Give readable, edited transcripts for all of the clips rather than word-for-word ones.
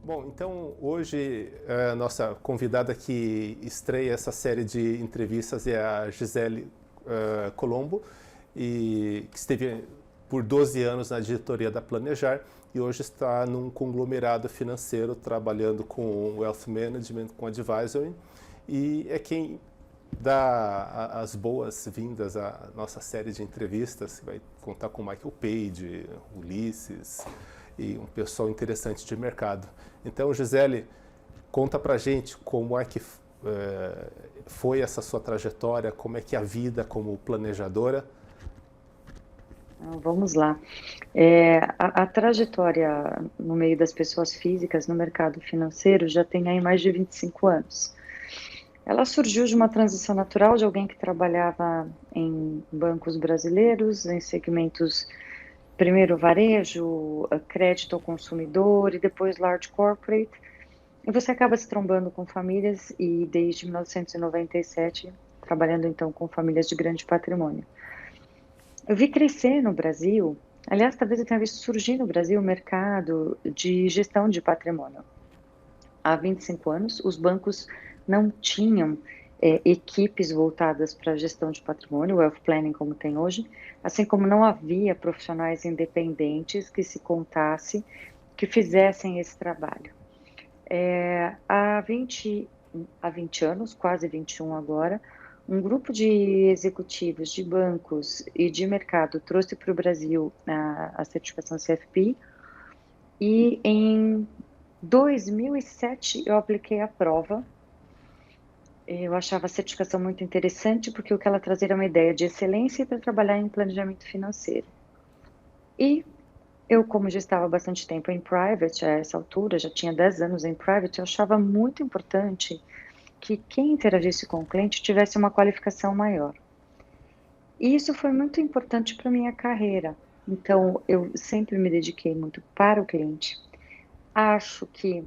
Bom, então hoje a nossa convidada que estreia essa série de entrevistas é a Gisele Colombo, e que esteve por 12 anos na diretoria da Planejar e hoje está num conglomerado financeiro trabalhando com Wealth Management, com Advisory, e é quem dá as boas-vindas à nossa série de entrevistas, que vai contar com Michael Page, Ulisses e um pessoal interessante de mercado. Então, Gisele, conta pra gente como é que foi essa sua trajetória, como é que é a vida como planejadora. Então, vamos lá. A trajetória no meio das pessoas físicas no mercado financeiro já tem aí mais de 25 anos. Ela surgiu de uma transição natural de alguém que trabalhava em bancos brasileiros, em segmentos, primeiro varejo, crédito ao consumidor e depois large corporate. E você acaba se trombando com famílias e desde 1997, trabalhando então com famílias de grande patrimônio. Eu vi crescer no Brasil, aliás, talvez eu tenha visto surgir no Brasil o mercado de gestão de patrimônio. Há 25 anos, os bancos não tinham equipes voltadas para a gestão de patrimônio, wealth planning como tem hoje, assim como não havia profissionais independentes que se contasse, que fizessem esse trabalho. Há 20 anos, quase 21 agora, um grupo de executivos de bancos e de mercado trouxe para o Brasil a certificação CFP e em 2007 eu apliquei a prova. Eu achava a certificação muito interessante porque o que ela trazia era uma ideia de excelência para trabalhar em planejamento financeiro. E eu, como já estava há bastante tempo em private, a essa altura, já tinha 10 anos em private, eu achava muito importante que quem interagisse com o cliente tivesse uma qualificação maior. E isso foi muito importante para a minha carreira. Então, eu sempre me dediquei muito para o cliente. Acho que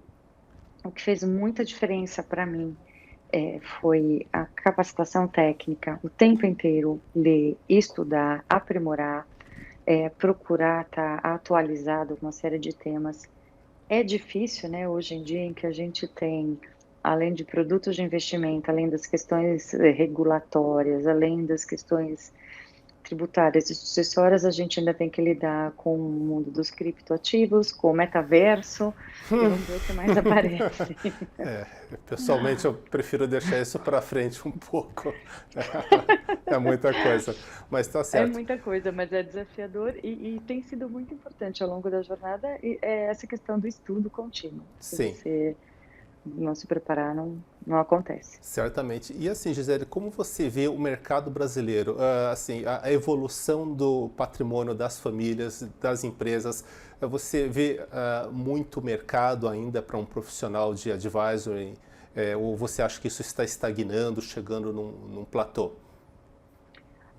o que fez muita diferença para mim foi a capacitação técnica, o tempo inteiro ler, estudar, aprimorar, procurar estar atualizado com uma série de temas. É difícil, né, hoje em dia, em que a gente tem, além de produtos de investimento, além das questões regulatórias, além das questões tributárias e sucessórias, a gente ainda tem que lidar com o mundo dos criptoativos, com o metaverso, e vamos ver o que mais aparece. É, pessoalmente eu prefiro deixar isso para frente um pouco. É muita coisa, mas tá É certo. muita coisa, mas é desafiador e tem sido muito importante ao longo da jornada essa questão do estudo contínuo. Se Sim, você não se preparar, não acontece. certamente. E assim, Gisele, como você vê o mercado brasileiro, assim, a evolução do patrimônio das famílias, das empresas? Você vê muito mercado ainda para um profissional de advisory? Ou você acha que isso está estagnando, chegando num platô?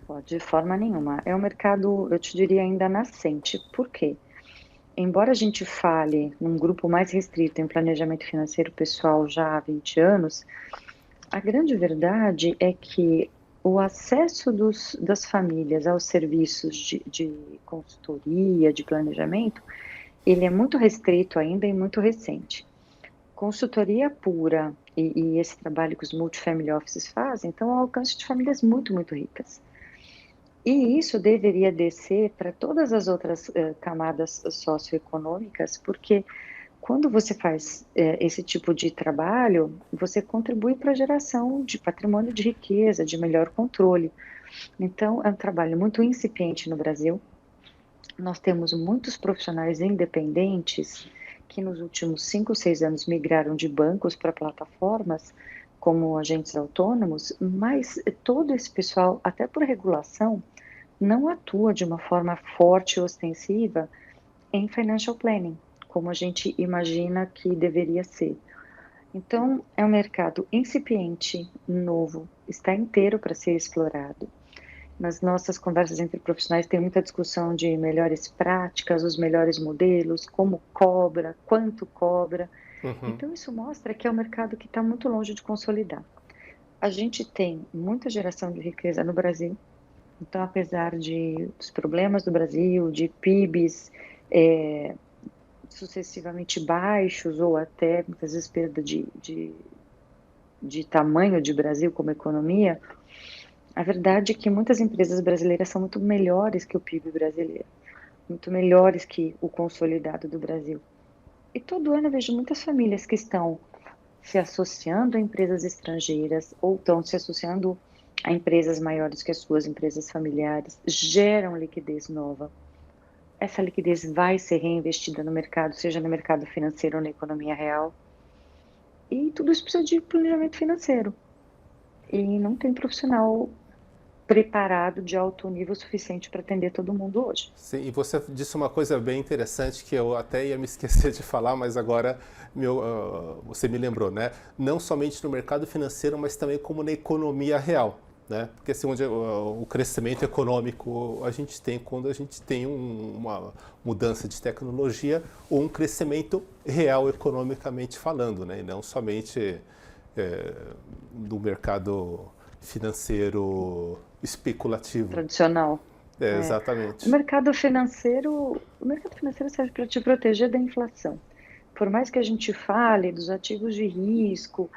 Ó, de forma nenhuma. É um mercado, eu te diria, ainda nascente. Por quê? Embora a gente fale num grupo mais restrito em planejamento financeiro pessoal já há 20 anos, a grande verdade é que o acesso das famílias aos serviços de consultoria, de planejamento, ele é muito restrito ainda e muito recente. Consultoria pura e esse trabalho que os multifamily offices fazem, então, ao alcance de famílias muito, muito ricas. E isso deveria descer para todas as outras camadas socioeconômicas, porque quando você faz esse tipo de trabalho, você contribui para a geração de patrimônio de riqueza, de melhor controle. Então, é um trabalho muito incipiente no Brasil. Nós temos muitos profissionais independentes que nos últimos 5, 6 anos migraram de bancos para plataformas como agentes autônomos, mas todo esse pessoal, até por regulação, não atua de uma forma forte e ostensiva em financial planning, como a gente imagina que deveria ser. Então, é um mercado incipiente, novo, está inteiro para ser explorado. Nas nossas conversas entre profissionais tem muita discussão de melhores práticas, os melhores modelos, como cobra, quanto cobra. Então, isso mostra que é um mercado que está muito longe de consolidar. A gente tem muita geração de riqueza no Brasil, então, apesar dos problemas do Brasil, de PIBs sucessivamente baixos ou até, muitas vezes, perda de tamanho de Brasil como economia, a verdade é que muitas empresas brasileiras são muito melhores que o PIB brasileiro, muito melhores que o consolidado do Brasil. E todo ano eu vejo muitas famílias que estão se associando a empresas estrangeiras ou estão se associando a empresas maiores que as suas empresas familiares, geram liquidez nova. Essa liquidez vai ser reinvestida no mercado, seja no mercado financeiro ou na economia real. E tudo isso precisa de planejamento financeiro. E não tem profissional preparado de alto nível suficiente para atender todo mundo hoje. Sim, e você disse uma coisa bem interessante que eu até ia me esquecer de falar, mas agora você me lembrou, né? Não somente no mercado financeiro, mas também como na economia real, né? Porque assim, onde o crescimento econômico a gente tem quando a gente tem uma mudança de tecnologia ou um crescimento real economicamente falando, né? E não somente do mercado financeiro especulativo. Tradicional. Exatamente. O mercado financeiro serve para te proteger da inflação. Por mais que a gente fale dos ativos de risco,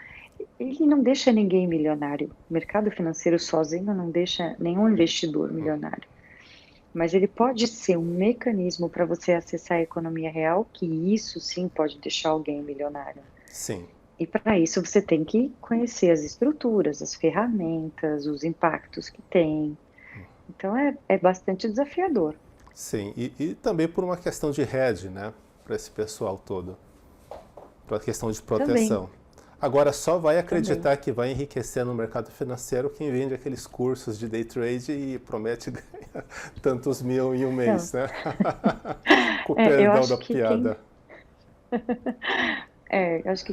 ele não deixa ninguém milionário. O mercado financeiro sozinho não deixa nenhum investidor milionário. Mas ele pode ser um mecanismo para você acessar a economia real, que isso sim pode deixar alguém milionário. Sim. E para isso você tem que conhecer as estruturas, as ferramentas, os impactos que tem. Então é bastante desafiador. Sim, e também por uma questão de hedge, né? Para esse pessoal todo. Para a questão de Também, proteção. Agora, só vai também. acreditar que vai enriquecer no mercado financeiro quem vende aqueles cursos de day trade e promete ganhar tantos mil em um mês, Não, né? Com o eu perdão acho da que piada.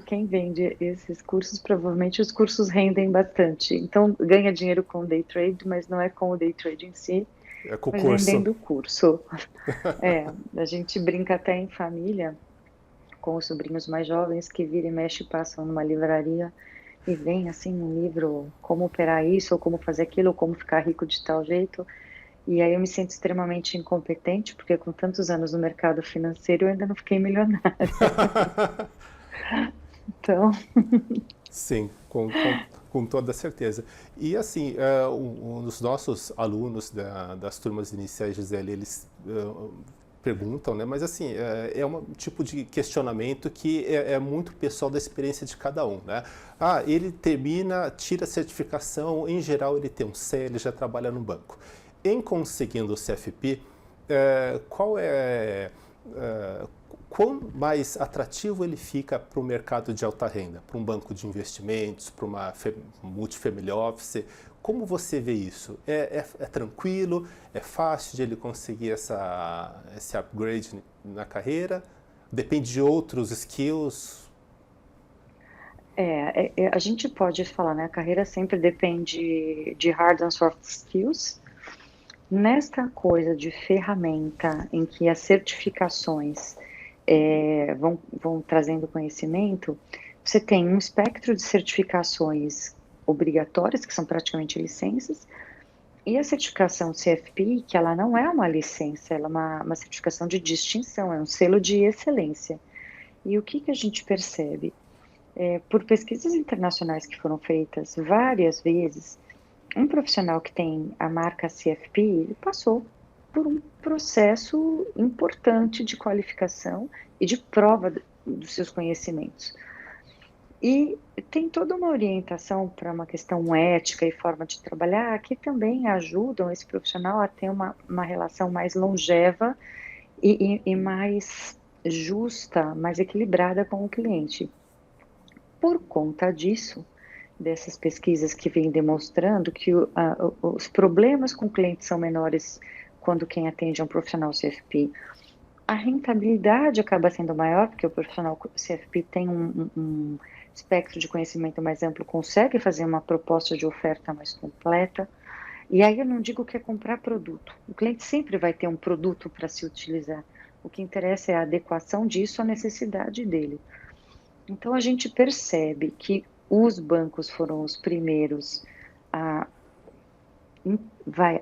quem vende esses cursos, provavelmente os cursos rendem bastante. Então, ganha dinheiro com o day trade, mas não é com o day trade em si, É com o mas curso. vendendo o curso. A gente brinca até em família, com os sobrinhos mais jovens, que vira e mexe passam numa livraria e vem assim um livro, como operar isso, ou como fazer aquilo, ou como ficar rico de tal jeito. E aí eu me sinto extremamente incompetente, porque com tantos anos no mercado financeiro eu ainda não fiquei milionária. Então, Sim, com toda certeza. E assim, um dos nossos alunos das turmas iniciais, Gisele, eles perguntam, né? Mas assim, é um tipo de questionamento que é muito pessoal da experiência de cada um, né? Ah, ele termina, tira a certificação, em geral ele tem um C, ele já trabalha no banco. Em conseguindo o CFP, qual é quão mais atrativo ele fica para o mercado de alta renda, para um banco de investimentos, para uma multifamily office? Como você vê isso? É tranquilo? É fácil de ele conseguir esse upgrade na carreira? Depende de outros skills? a gente pode falar, né? A carreira sempre depende de hard and soft skills. Nesta coisa de ferramenta em que as certificações vão trazendo conhecimento, você tem um espectro de certificações obrigatórias, que são praticamente licenças, e a certificação CFP, que ela não é uma licença, ela é uma certificação de distinção, é um selo de excelência. E o que a gente percebe? Por pesquisas internacionais que foram feitas várias vezes, um profissional que tem a marca CFP, ele passou por um processo importante de qualificação e de prova dos seus conhecimentos. E tem toda uma orientação para uma questão ética e forma de trabalhar que também ajudam esse profissional a ter uma relação mais longeva e mais justa, mais equilibrada com o cliente. Por conta disso, dessas pesquisas que vêm demonstrando que os problemas com clientes são menores quando quem atende é um profissional CFP, a rentabilidade acaba sendo maior, porque o profissional CFP tem um espectro de conhecimento mais amplo, consegue fazer uma proposta de oferta mais completa. E aí eu não digo que é comprar produto. O cliente sempre vai ter um produto para se utilizar. O que interessa é a adequação disso à necessidade dele. Então a gente percebe que os bancos foram os primeiros a,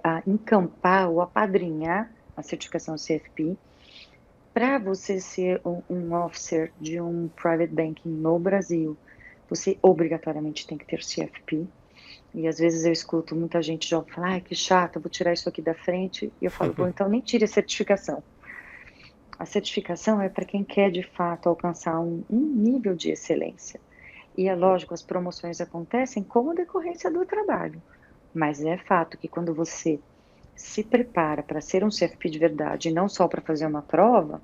a encampar ou apadrinhar a certificação CFP. Para você ser um officer de um private banking no Brasil, você obrigatoriamente tem que ter CFP. E às vezes eu escuto muita gente jovem falar, ai, que chato, eu vou tirar isso aqui da frente. E eu falo, bom, então nem tire a certificação. A certificação é para quem quer de fato alcançar um nível de excelência. E é lógico, as promoções acontecem como decorrência do trabalho. Mas é fato que quando você se prepara para ser um CFP de verdade e não só para fazer uma prova,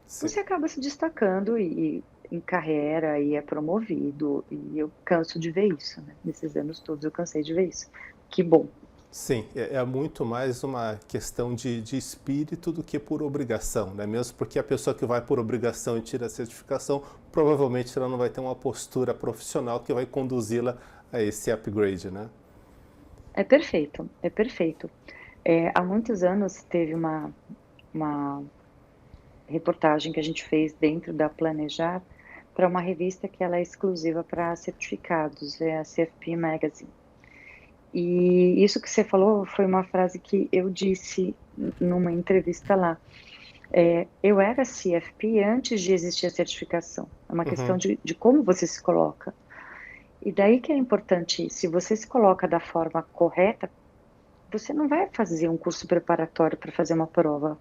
Sim. você acaba se destacando em carreira e é promovido. E eu canso de ver isso, né? Nesses anos todos eu cansei de ver isso. Que bom. Sim, é muito mais uma questão de espírito do que por obrigação, né? Mesmo porque a pessoa que vai por obrigação e tira a certificação, provavelmente ela não vai ter uma postura profissional que vai conduzi-la a esse upgrade, né? É perfeito, é perfeito. Há muitos anos teve uma reportagem que a gente fez dentro da Planejar para uma revista que ela é exclusiva para certificados, é a CFP Magazine. E isso que você falou foi uma frase que eu disse numa entrevista lá. Eu era CFP antes de existir a certificação. É uma questão Uhum. de como você se coloca. E daí que é importante, se você se coloca da forma correta, você não vai fazer um curso preparatório para fazer uma prova.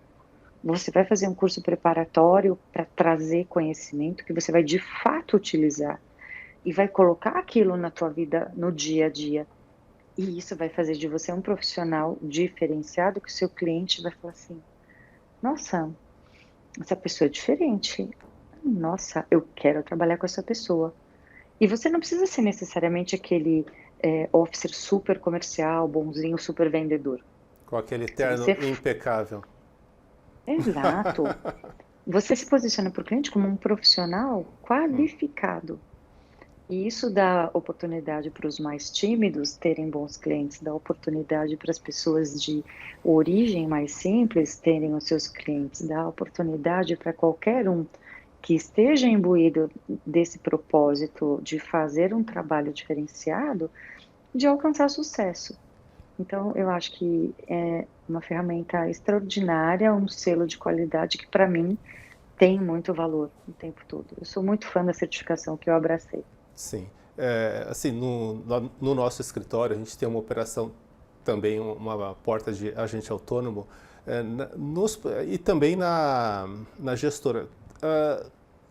Você vai fazer um curso preparatório para trazer conhecimento que você vai de fato utilizar e vai colocar aquilo na tua vida no dia a dia. E isso vai fazer de você um profissional diferenciado que o seu cliente vai falar assim: nossa, essa pessoa é diferente. Nossa, eu quero trabalhar com essa pessoa. E você não precisa ser necessariamente aquele officer super comercial, bonzinho, super vendedor. Com aquele Se terno você impecável. exato, você se posiciona para o cliente como um profissional qualificado. E isso dá oportunidade para os mais tímidos terem bons clientes, dá oportunidade para as pessoas de origem mais simples terem os seus clientes, dá oportunidade para qualquer um que esteja imbuído desse propósito de fazer um trabalho diferenciado, de alcançar sucesso. Então, eu acho que é uma ferramenta extraordinária, um selo de qualidade que, para mim, tem muito valor o tempo todo. Eu sou muito fã da certificação que eu abracei. Sim. Assim, no nosso escritório, a gente tem uma operação também, uma porta de agente autônomo, e também na gestora.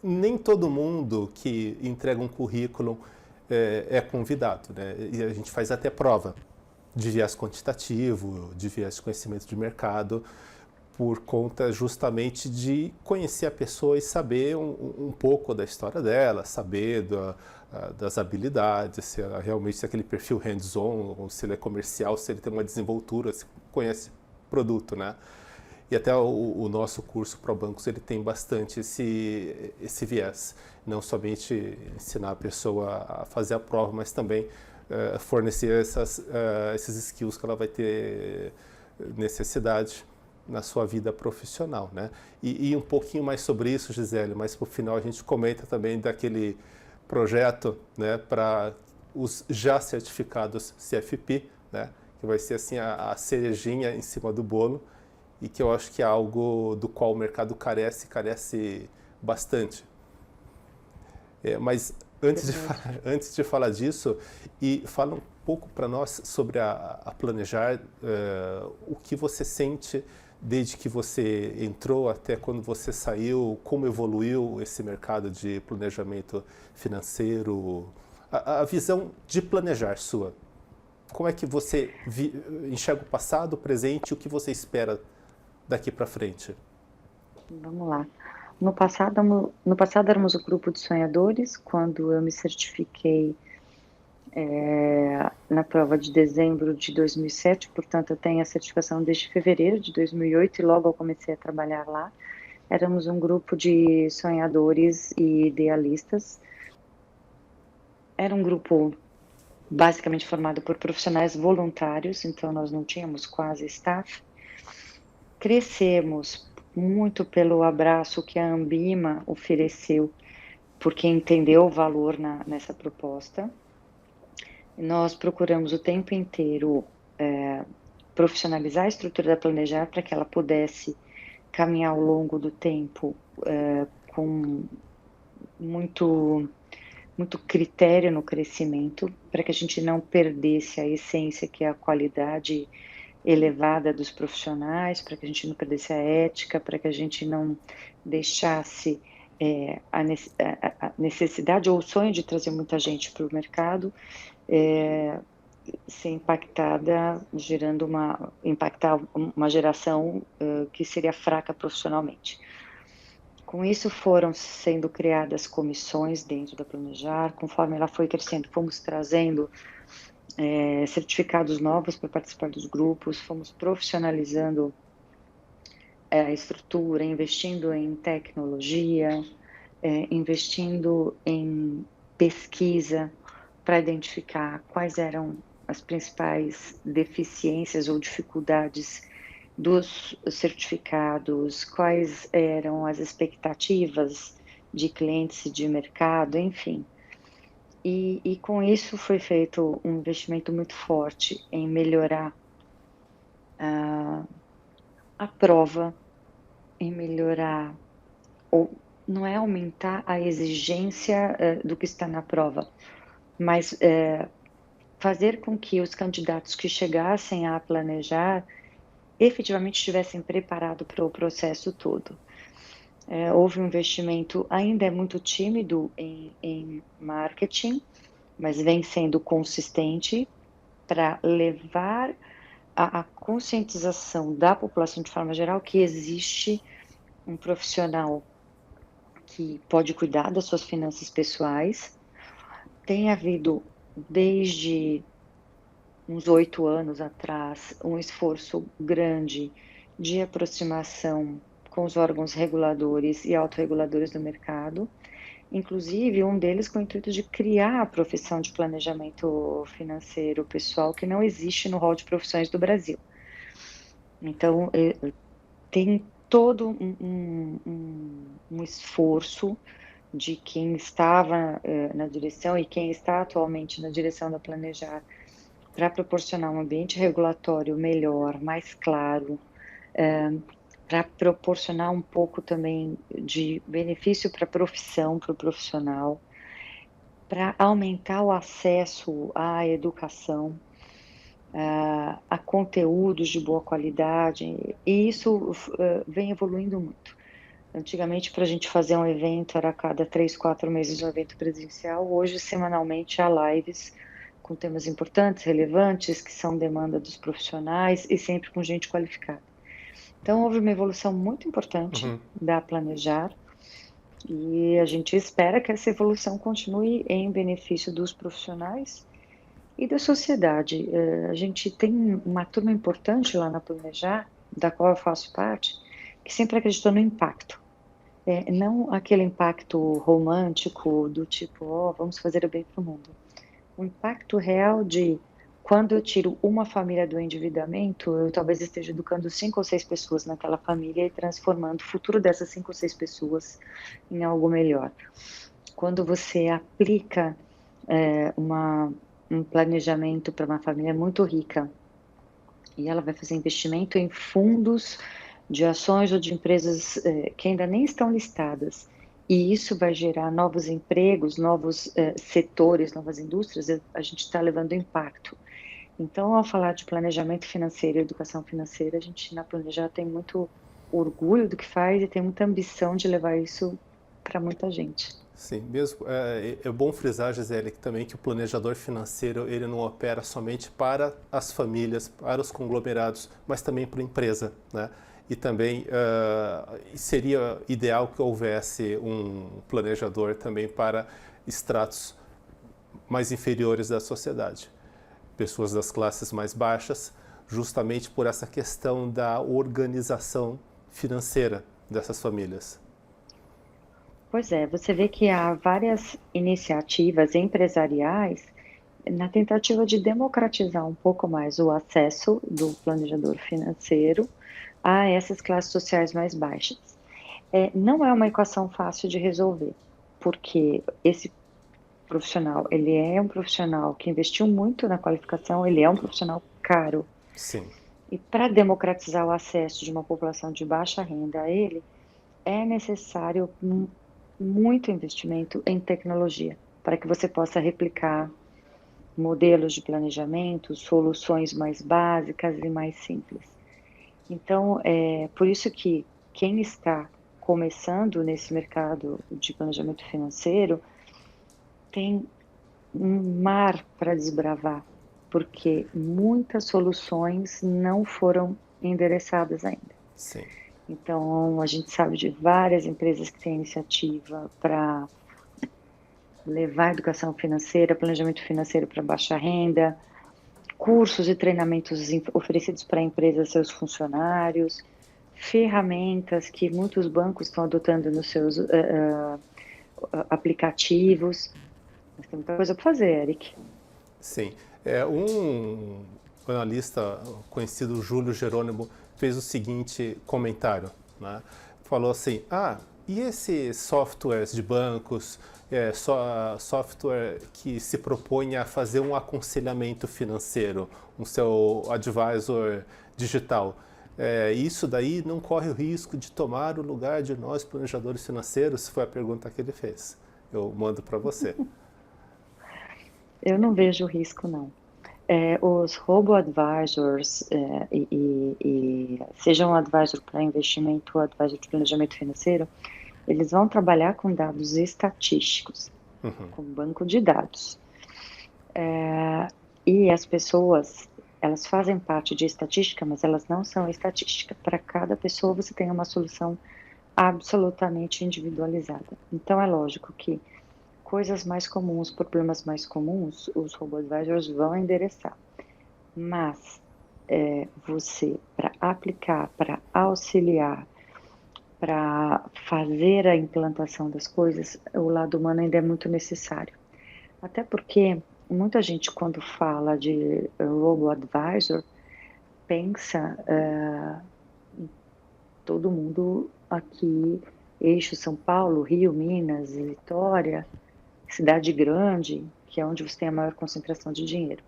Nem todo mundo que entrega um currículo é convidado, né? E a gente faz até prova de viés quantitativo, de viés de conhecimento de mercado, por conta justamente de conhecer a pessoa e saber um pouco da história dela, saber das habilidades, se ela realmente tem aquele perfil hands-on, ou se ele é comercial, se ele tem uma desenvoltura, se conhece produto, né? E até o nosso curso para bancos ele tem bastante esse viés, não somente ensinar a pessoa a fazer a prova, mas também fornecer esses skills que ela vai ter necessidade na sua vida profissional, né? E um pouquinho mais sobre isso, Gisele, mas para o final a gente comenta também daquele projeto, né, para os já certificados CFP, né, que vai ser assim a cerejinha em cima do bolo e que eu acho que é algo do qual o mercado carece bastante. Mas antes de falar disso, e fala um pouco para nós sobre a Planejar, o que você sente desde que você entrou até quando você saiu, como evoluiu esse mercado de planejamento financeiro, a visão de planejar sua. Como é que você enxerga o passado, o presente e o que você espera daqui para frente? Vamos lá. No passado éramos o grupo de sonhadores, quando eu me certifiquei na prova de dezembro de 2007, portanto eu tenho a certificação desde fevereiro de 2008 e logo eu comecei a trabalhar lá. Éramos um grupo de sonhadores e idealistas. Era um grupo basicamente formado por profissionais voluntários, então nós não tínhamos quase staff. Crescemos muito pelo abraço que a Ambima ofereceu, porque entendeu o valor nessa proposta. Nós procuramos o tempo inteiro profissionalizar a estrutura da Planejar para que ela pudesse caminhar ao longo do tempo com muito, muito critério no crescimento, para que a gente não perdesse a essência, que é a qualidade elevada dos profissionais, para que a gente não perdesse a ética, para que a gente não deixasse a necessidade ou o sonho de trazer muita gente para o mercado ser impactada, impactar uma geração que seria fraca profissionalmente. Com isso foram sendo criadas comissões dentro da Planejar, conforme ela foi crescendo, fomos trazendo certificados novos para participar dos grupos, fomos profissionalizando a estrutura, investindo em tecnologia, investindo em pesquisa para identificar quais eram as principais deficiências ou dificuldades dos certificados, quais eram as expectativas de clientes e de mercado, enfim. E com isso foi feito um investimento muito forte em melhorar a prova, em melhorar, ou não é aumentar a exigência do que está na prova, mas fazer com que os candidatos que chegassem a planejar efetivamente estivessem preparados para o processo todo. Houve um investimento, ainda é muito tímido em marketing, mas vem sendo consistente para levar a conscientização da população de forma geral que existe um profissional que pode cuidar das suas finanças pessoais. Tem havido, desde uns 8 anos atrás, um esforço grande de aproximação com os órgãos reguladores e autorreguladores do mercado, inclusive um deles com o intuito de criar a profissão de planejamento financeiro pessoal, que não existe no rol de profissões do Brasil. Então, tem todo um esforço de quem estava na direção e quem está atualmente na direção da Planejar para proporcionar um ambiente regulatório melhor, mais claro, para proporcionar um pouco também de benefício para a profissão, para o profissional, para aumentar o acesso à educação, a conteúdos de boa qualidade, e isso vem evoluindo muito. Antigamente, para a gente fazer um evento, era a cada 3, 4 meses um evento presencial. Hoje, semanalmente, há lives com temas importantes, relevantes, que são demanda dos profissionais e sempre com gente qualificada. Então, houve uma evolução muito importante da Planejar e a gente espera que essa evolução continue em benefício dos profissionais e da sociedade. A gente tem uma turma importante lá na Planejar, da qual eu faço parte, que sempre acreditou no impacto. Não aquele impacto romântico do tipo, vamos fazer o bem para o mundo. O impacto real de quando eu tiro uma família do endividamento, eu talvez esteja educando 5 ou 6 pessoas naquela família e transformando o futuro dessas 5 ou 6 pessoas em algo melhor. Quando você aplica um planejamento para uma família muito rica e ela vai fazer investimento em fundos de ações ou de empresas que ainda nem estão listadas, e isso vai gerar novos empregos, novos setores, novas indústrias, a gente está levando impacto. Então, ao falar de planejamento financeiro e educação financeira, a gente na Planejar tem muito orgulho do que faz e tem muita ambição de levar isso para muita gente. Sim, mesmo é bom frisar, Gisele, que também que o planejador financeiro ele não opera somente para as famílias, para os conglomerados, mas também para a empresa, né? E também seria ideal que houvesse um planejador também para estratos mais inferiores da sociedade, pessoas das classes mais baixas, justamente por essa questão da organização financeira dessas famílias. Pois é, você vê que há várias iniciativas empresariais na tentativa de democratizar um pouco mais o acesso do planejador financeiro a essas classes sociais mais baixas. Não é uma equação fácil de resolver, porque esse profissional, ele é um profissional que investiu muito na qualificação, ele é um profissional caro. Sim. E para democratizar o acesso de uma população de baixa renda a ele, é necessário muito investimento em tecnologia, para que você possa replicar modelos de planejamento, soluções mais básicas e mais simples. Então, é por isso que quem está começando nesse mercado de planejamento financeiro tem um mar para desbravar, porque muitas soluções não foram endereçadas ainda. Sim. Então, a gente sabe de várias empresas que têm iniciativa para levar a educação financeira, planejamento financeiro para baixa renda, cursos e treinamentos oferecidos para a empresa e seus funcionários, ferramentas que muitos bancos estão adotando nos seus aplicativos. Mas tem muita coisa para fazer, Eric. Sim. Um analista conhecido, Júlio Jerônimo, fez o seguinte comentário, né? Falou assim, e esses softwares de bancos, software que se propõe a fazer um aconselhamento financeiro, um seu advisor digital, isso daí não corre o risco de tomar o lugar de nós planejadores financeiros? Foi a pergunta que ele fez. Eu mando para você. Eu não vejo risco, não. Os robo-advisors, sejam advisor para investimento ou advisor de planejamento financeiro, eles vão trabalhar com dados estatísticos, com banco de dados. E as pessoas, elas fazem parte de estatística, mas elas não são estatística. Para cada pessoa você tem uma solução absolutamente individualizada. Então é lógico que coisas mais comuns, problemas mais comuns, os robo-advisors vão endereçar. Mas você, para aplicar, para auxiliar, para fazer a implantação das coisas, o lado humano ainda é muito necessário. Até porque muita gente, quando fala de robo-advisor, pensa todo mundo aqui, eixo São Paulo, Rio, Minas, Vitória, cidade grande, que é onde você tem a maior concentração de dinheiro.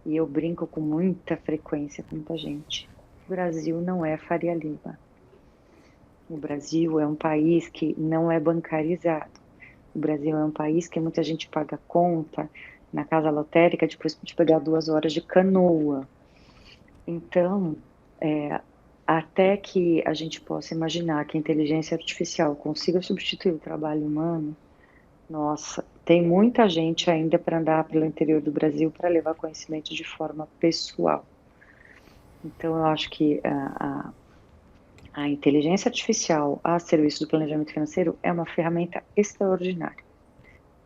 E eu brinco com muita frequência com muita gente. O Brasil não é Faria Lima. O Brasil é um país que não é bancarizado. O Brasil é um país que muita gente paga conta na casa lotérica depois de pegar 2 horas de canoa. Então, até que a gente possa imaginar que a inteligência artificial consiga substituir o trabalho humano, nossa, tem muita gente ainda para andar pelo interior do Brasil para levar conhecimento de forma pessoal. Então, eu acho que a inteligência artificial a serviço do planejamento financeiro é uma ferramenta extraordinária.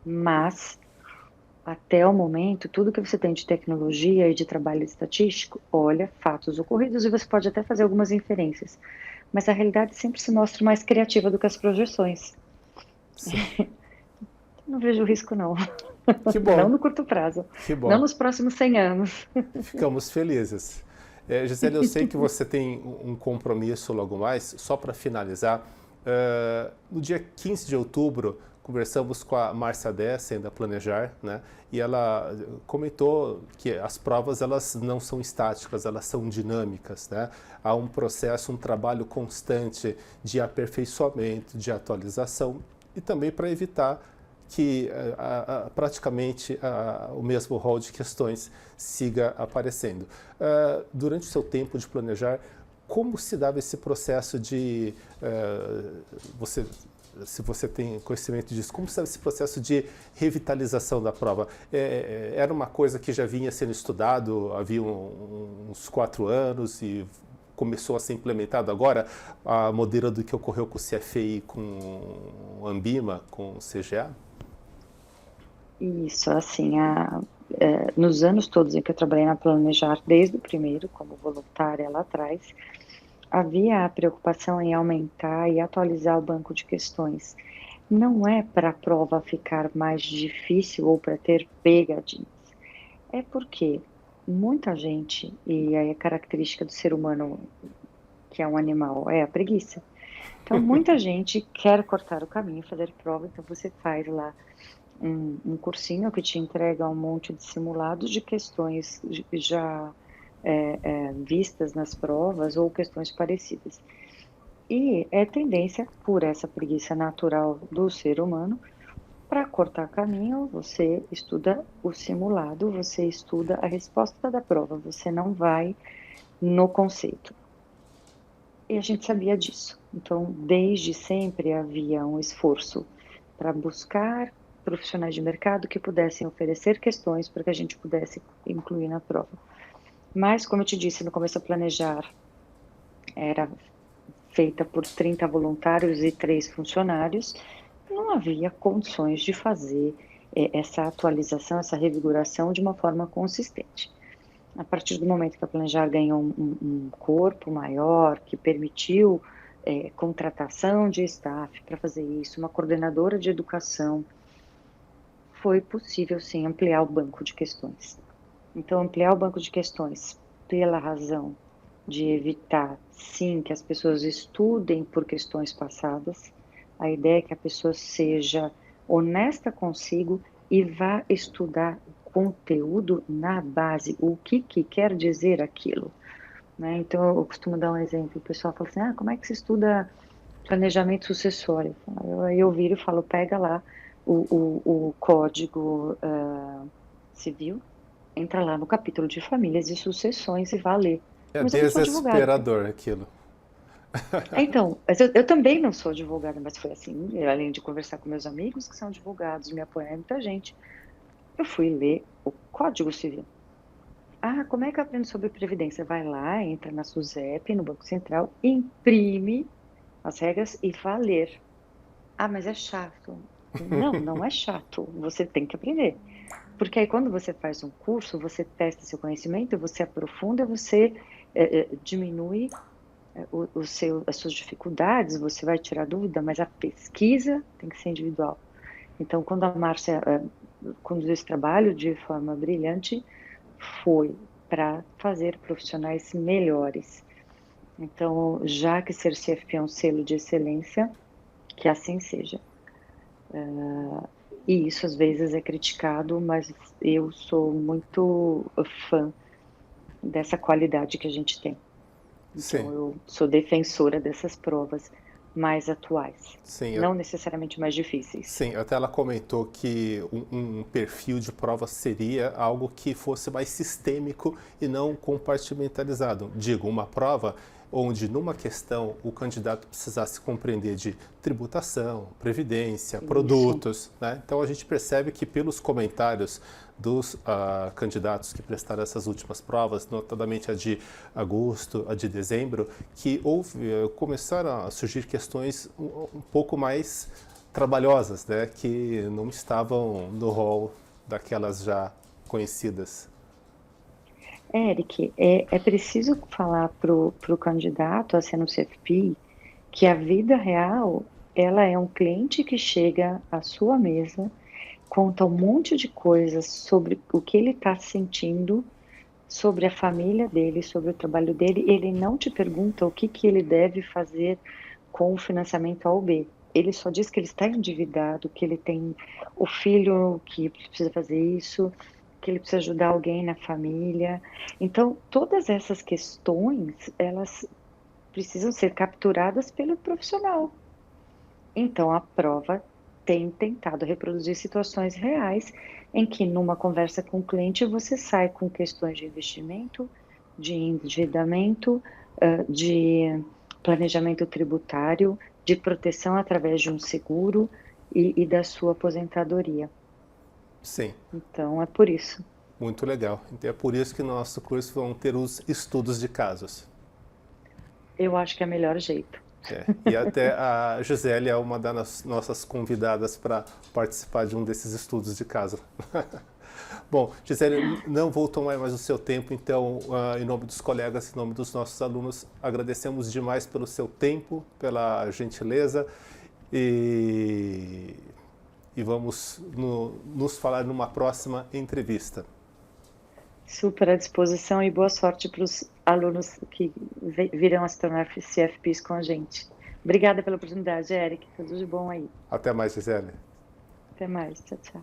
Mas, até o momento, tudo que você tem de tecnologia e de trabalho estatístico, olha fatos ocorridos e você pode até fazer algumas inferências. Mas a realidade sempre se mostra mais criativa do que as projeções. Sim. Não vejo risco, não. Que bom. Não no curto prazo. Que bom. Não nos próximos 100 anos. Ficamos felizes. Gisele, eu sei que você tem um compromisso logo mais, só para finalizar. No dia 15 de outubro, conversamos com a Márcia Dessen, da Planejar, né? E ela comentou que as provas elas não são estáticas, elas são dinâmicas, né? Há um processo, um trabalho constante de aperfeiçoamento, de atualização e também para evitar que praticamente o mesmo rol de questões siga aparecendo. Durante o seu tempo de planejar, como se dava esse processo de se você tem conhecimento disso, como se dava esse processo de revitalização da prova? Era uma coisa que já vinha sendo estudado havia uns 4 anos e começou a ser implementado agora, a modelo do que ocorreu com o CFI, com o Ambima, com o CGA? Isso, assim, nos anos todos em que eu trabalhei na Planejar, desde o primeiro, como voluntária lá atrás, havia a preocupação em aumentar e atualizar o banco de questões. Não é para a prova ficar mais difícil ou para ter pegadinhas. É porque muita gente, e aí a característica do ser humano, que é um animal, é a preguiça. Então, muita gente quer cortar o caminho, fazer prova, então você faz lá um cursinho que te entrega um monte de simulados de questões já vistas nas provas ou questões parecidas. E é tendência, por essa preguiça natural do ser humano, para cortar caminho, você estuda o simulado, você estuda a resposta da prova, você não vai no conceito. E a gente sabia disso. Então, desde sempre havia um esforço para buscar profissionais de mercado que pudessem oferecer questões para que a gente pudesse incluir na prova. Mas, como eu te disse, no começo a planejar era feita por 30 voluntários e 3 funcionários, não havia condições de fazer essa atualização, essa revigoração de uma forma consistente. A partir do momento que a Planejar ganhou um corpo maior, que permitiu contratação de staff para fazer isso, uma coordenadora de educação, foi possível, sim, ampliar o banco de questões. Então, ampliar o banco de questões pela razão de evitar, sim, que as pessoas estudem por questões passadas. A ideia é que a pessoa seja honesta consigo e vá estudar o conteúdo na base, o que quer dizer aquilo. Né? Então, eu costumo dar um exemplo. O pessoal fala assim, como é que se estuda planejamento sucessório? Eu viro e falo, pega lá o Código Civil, entra lá no capítulo de famílias e sucessões e vá ler. É Mas eu não sou advogada. desesperador aquilo. Então, mas eu também não sou advogada, mas foi assim, além de conversar com meus amigos que são advogados, me apoiar muita gente, eu fui ler o Código Civil. Como é que eu aprendo sobre Previdência? Vai lá, entra na SUSEP, no Banco Central, imprime as regras e vá ler. Mas é chato. Não, não é chato, você tem que aprender. Porque aí quando você faz um curso, você testa seu conhecimento, você aprofunda, você diminui as suas dificuldades, você vai tirar dúvida, mas a pesquisa tem que ser individual. Então, quando a Márcia conduziu esse trabalho de forma brilhante, foi para fazer profissionais melhores. Então, já que ser CFP é um selo de excelência, que assim seja. E isso às vezes é criticado, mas eu sou muito fã dessa qualidade que a gente tem. Então, Sim, eu sou defensora dessas provas mais atuais, sim, não necessariamente mais difíceis. sim. Até ela comentou que um perfil de prova seria algo que fosse mais sistêmico e não compartimentalizado. Digo, uma prova onde numa questão o candidato precisasse compreender de tributação, previdência, Isso. produtos, né? Então a gente percebe que pelos comentários dos candidatos que prestaram essas últimas provas, notadamente a de agosto, a de dezembro, que começaram a surgir questões um pouco mais trabalhosas, né, que não estavam no rol daquelas já conhecidas. Eric, é preciso falar para o candidato a ser no CFP que a vida real, ela é um cliente que chega à sua mesa, conta um monte de coisas sobre o que ele está sentindo, sobre a família dele, sobre o trabalho dele, ele não te pergunta o que ele deve fazer com o financiamento A ou B. Ele só diz que ele está endividado, que ele tem o filho que precisa fazer isso, que ele precisa ajudar alguém na família. Então, todas essas questões, elas precisam ser capturadas pelo profissional. Então, a prova tem tentado reproduzir situações reais em que, numa conversa com o cliente, você sai com questões de investimento, de endividamento, de planejamento tributário, de proteção através de um seguro e da sua aposentadoria. Sim, Então, é por isso. muito legal. Então é por isso que no nosso curso vão ter os estudos de casos. Eu acho que é o melhor jeito. E até a Gisele é uma das nossas convidadas para participar de um desses estudos de caso. Bom, Gisele, não vou tomar mais o seu tempo, então, em nome dos colegas, em nome dos nossos alunos, agradecemos demais pelo seu tempo, pela gentileza e, e vamos nos falar numa próxima entrevista. Super à disposição e boa sorte para os alunos que virão a se tornar CFPs com a gente. Obrigada pela oportunidade, Eric. Tudo de bom aí. Até mais, Gisele. Até mais. Tchau, tchau.